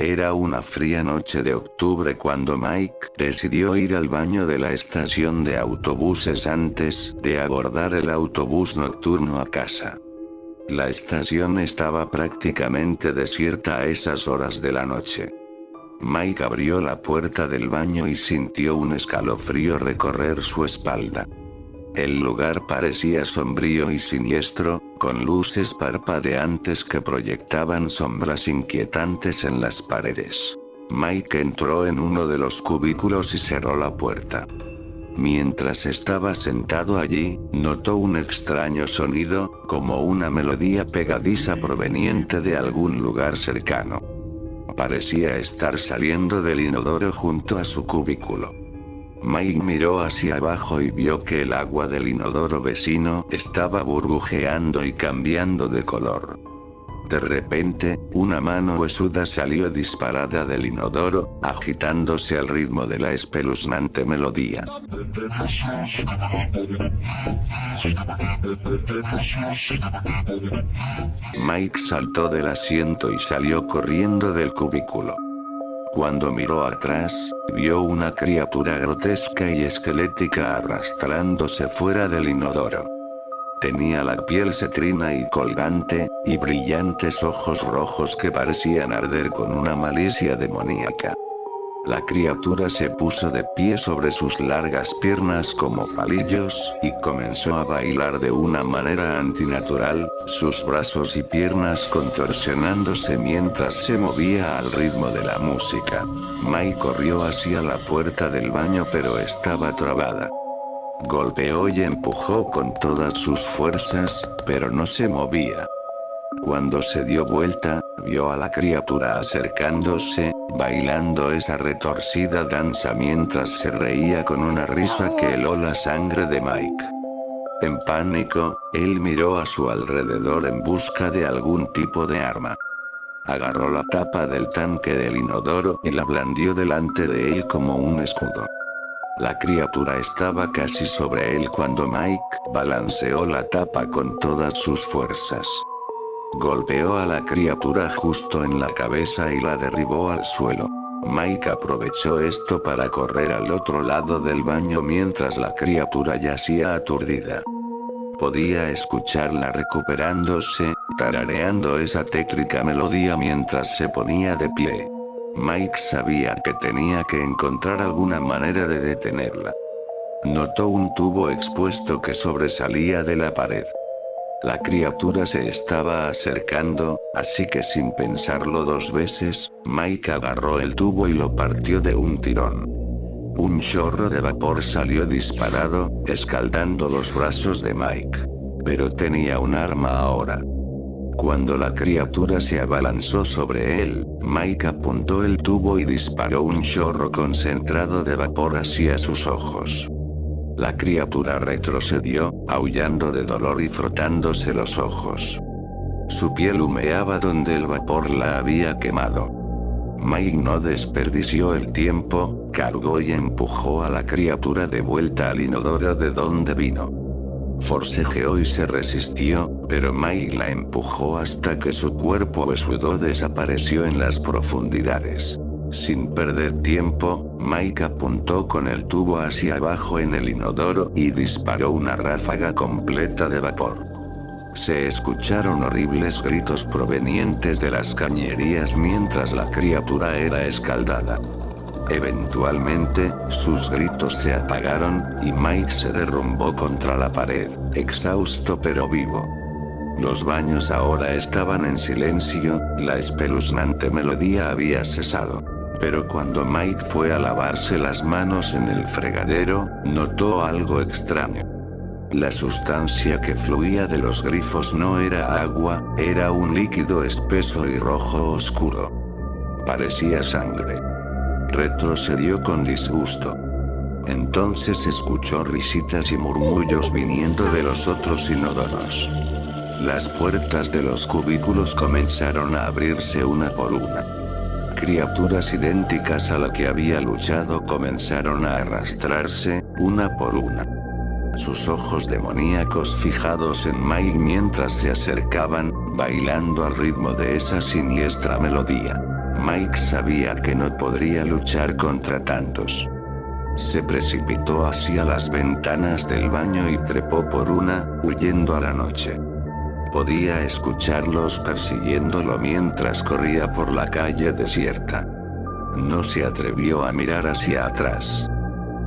Era una fría noche de octubre cuando Mike decidió ir al baño de la estación de autobuses antes de abordar el autobús nocturno a casa. La estación estaba prácticamente desierta a esas horas de la noche. Mike abrió la puerta del baño y sintió un escalofrío recorrer su espalda. El lugar parecía sombrío y siniestro, con luces parpadeantes que proyectaban sombras inquietantes en las paredes. Mike entró en uno de los cubículos y cerró la puerta. Mientras estaba sentado allí, notó un extraño sonido, como una melodía pegadiza proveniente de algún lugar cercano. Parecía estar saliendo del inodoro junto a su cubículo. Mike miró hacia abajo y vio que el agua del inodoro vecino estaba burbujeando y cambiando de color. De repente, una mano huesuda salió disparada del inodoro, agitándose al ritmo de la espeluznante melodía. Mike saltó del asiento y salió corriendo del cubículo. Cuando miró atrás, vio una criatura grotesca y esquelética arrastrándose fuera del inodoro. Tenía la piel cetrina y colgante, y brillantes ojos rojos que parecían arder con una malicia demoníaca. La criatura se puso de pie sobre sus largas piernas como palillos, y comenzó a bailar de una manera antinatural, sus brazos y piernas contorsionándose mientras se movía al ritmo de la música. Mike corrió hacia la puerta del baño pero estaba trabada. Golpeó y empujó con todas sus fuerzas, pero no se movía. Cuando se dio vuelta, vio a la criatura acercándose, bailando esa retorcida danza mientras se reía con una risa que heló la sangre de Mike. En pánico, él miró a su alrededor en busca de algún tipo de arma. Agarró la tapa del tanque del inodoro y la blandió delante de él como un escudo. La criatura estaba casi sobre él cuando Mike balanceó la tapa con todas sus fuerzas. Golpeó a la criatura justo en la cabeza y la derribó al suelo. Mike aprovechó esto para correr al otro lado del baño mientras la criatura yacía aturdida. Podía escucharla recuperándose, tarareando esa tétrica melodía mientras se ponía de pie. Mike sabía que tenía que encontrar alguna manera de detenerla. Notó un tubo expuesto que sobresalía de la pared. La criatura se estaba acercando, así que sin pensarlo dos veces, Mike agarró el tubo y lo partió de un tirón. Un chorro de vapor salió disparado, escaldando los brazos de Mike. Pero tenía un arma ahora. Cuando la criatura se abalanzó sobre él, Mike apuntó el tubo y disparó un chorro concentrado de vapor hacia sus ojos. La criatura retrocedió, aullando de dolor y frotándose los ojos. Su piel humeaba donde el vapor la había quemado. Mike no desperdició el tiempo, cargó y empujó a la criatura de vuelta al inodoro de donde vino. Forcejeó y se resistió, pero Mike la empujó hasta que su cuerpo huesudo desapareció en las profundidades. Sin perder tiempo, Mike apuntó con el tubo hacia abajo en el inodoro y disparó una ráfaga completa de vapor. Se escucharon horribles gritos provenientes de las cañerías mientras la criatura era escaldada. Eventualmente, sus gritos se apagaron, y Mike se derrumbó contra la pared, exhausto pero vivo. Los baños ahora estaban en silencio, la espeluznante melodía había cesado. Pero cuando Mike fue a lavarse las manos en el fregadero, notó algo extraño. La sustancia que fluía de los grifos no era agua, era un líquido espeso y rojo oscuro. Parecía sangre. Retrocedió con disgusto. Entonces escuchó risitas y murmullos viniendo de los otros inodoros. Las puertas de los cubículos comenzaron a abrirse una por una. Criaturas idénticas a la que había luchado comenzaron a arrastrarse, una por una. Sus ojos demoníacos fijados en Mike mientras se acercaban, bailando al ritmo de esa siniestra melodía. Mike sabía que no podría luchar contra tantos. Se precipitó hacia las ventanas del baño y trepó por una, huyendo a la noche. Podía escucharlos persiguiéndolo mientras corría por la calle desierta. No se atrevió a mirar hacia atrás.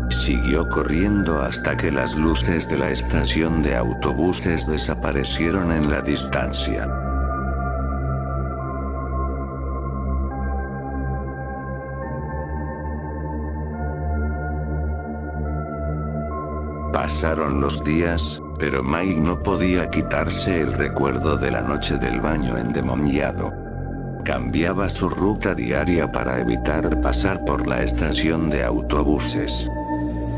Siguió corriendo hasta que las luces de la estación de autobuses desaparecieron en la distancia. Pasaron los días, pero Mike no podía quitarse el recuerdo de la noche del baño endemoniado. Cambiaba su ruta diaria para evitar pasar por la estación de autobuses.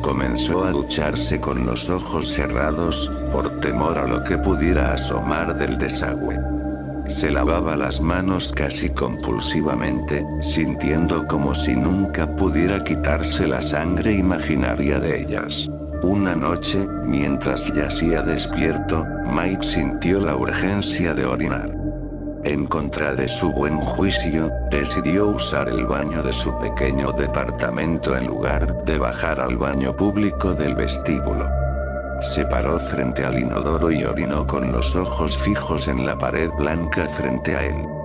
Comenzó a ducharse con los ojos cerrados, por temor a lo que pudiera asomar del desagüe. Se lavaba las manos casi compulsivamente, sintiendo como si nunca pudiera quitarse la sangre imaginaria de ellas. Una noche, mientras yacía despierto, Mike sintió la urgencia de orinar. En contra de su buen juicio, decidió usar el baño de su pequeño departamento en lugar de bajar al baño público del vestíbulo. Se paró frente al inodoro y orinó con los ojos fijos en la pared blanca frente a él.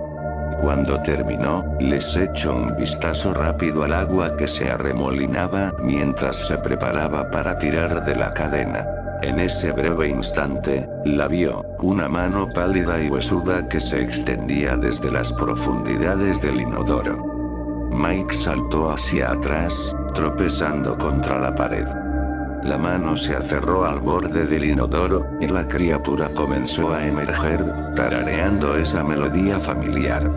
Cuando terminó, les echó un vistazo rápido al agua que se arremolinaba mientras se preparaba para tirar de la cadena. En ese breve instante, la vio, una mano pálida y huesuda que se extendía desde las profundidades del inodoro. Mike saltó hacia atrás, tropezando contra la pared. La mano se aferró al borde del inodoro, y la criatura comenzó a emerger, tarareando esa melodía familiar.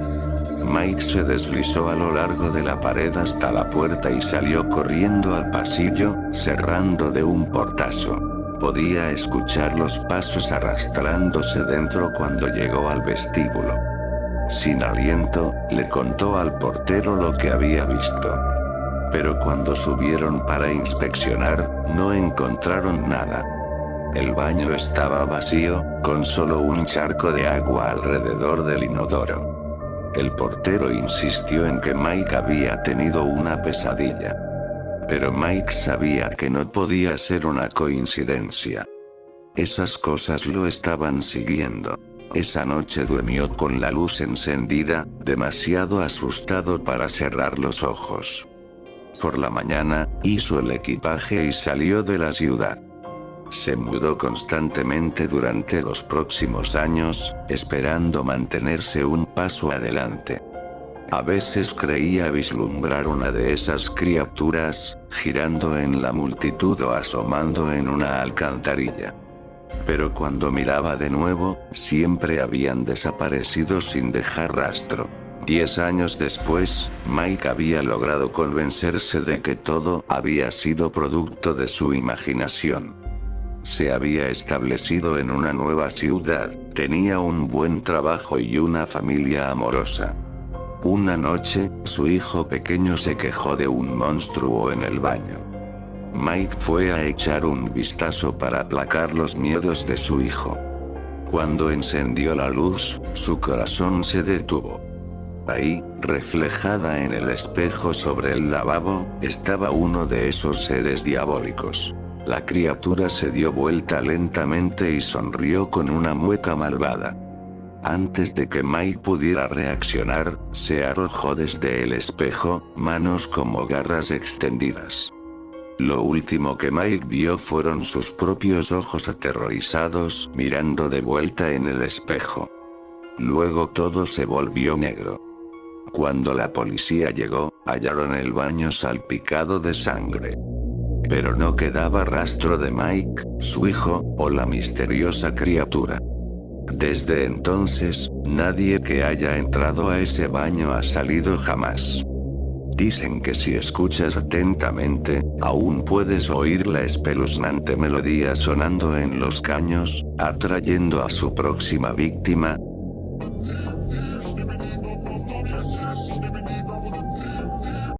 Mike se deslizó a lo largo de la pared hasta la puerta y salió corriendo al pasillo, cerrando de un portazo. Podía escuchar los pasos arrastrándose dentro cuando llegó al vestíbulo. Sin aliento, le contó al portero lo que había visto. Pero cuando subieron para inspeccionar, no encontraron nada. El baño estaba vacío, con solo un charco de agua alrededor del inodoro. El portero insistió en que Mike había tenido una pesadilla. Pero Mike sabía que no podía ser una coincidencia. Esas cosas lo estaban siguiendo. Esa noche durmió con la luz encendida, demasiado asustado para cerrar los ojos. Por la mañana, hizo el equipaje y salió de la ciudad. Se mudó constantemente durante los próximos años, esperando mantenerse un paso adelante. A veces creía vislumbrar una de esas criaturas, girando en la multitud o asomando en una alcantarilla. Pero cuando miraba de nuevo, siempre habían desaparecido sin dejar rastro. 10 años después, Mike había logrado convencerse de que todo había sido producto de su imaginación. Se había establecido en una nueva ciudad, tenía un buen trabajo y una familia amorosa. Una noche, su hijo pequeño se quejó de un monstruo en el baño. Mike fue a echar un vistazo para aplacar los miedos de su hijo. Cuando encendió la luz, su corazón se detuvo. Ahí, reflejada en el espejo sobre el lavabo, estaba uno de esos seres diabólicos. La criatura se dio vuelta lentamente y sonrió con una mueca malvada. Antes de que Mike pudiera reaccionar, se arrojó desde el espejo, manos como garras extendidas. Lo último que Mike vio fueron sus propios ojos aterrorizados, mirando de vuelta en el espejo. Luego todo se volvió negro. Cuando la policía llegó, hallaron el baño salpicado de sangre. Pero no quedaba rastro de Mike, su hijo, o la misteriosa criatura. Desde entonces, nadie que haya entrado a ese baño ha salido jamás. Dicen que si escuchas atentamente, aún puedes oír la espeluznante melodía sonando en los caños, atrayendo a su próxima víctima,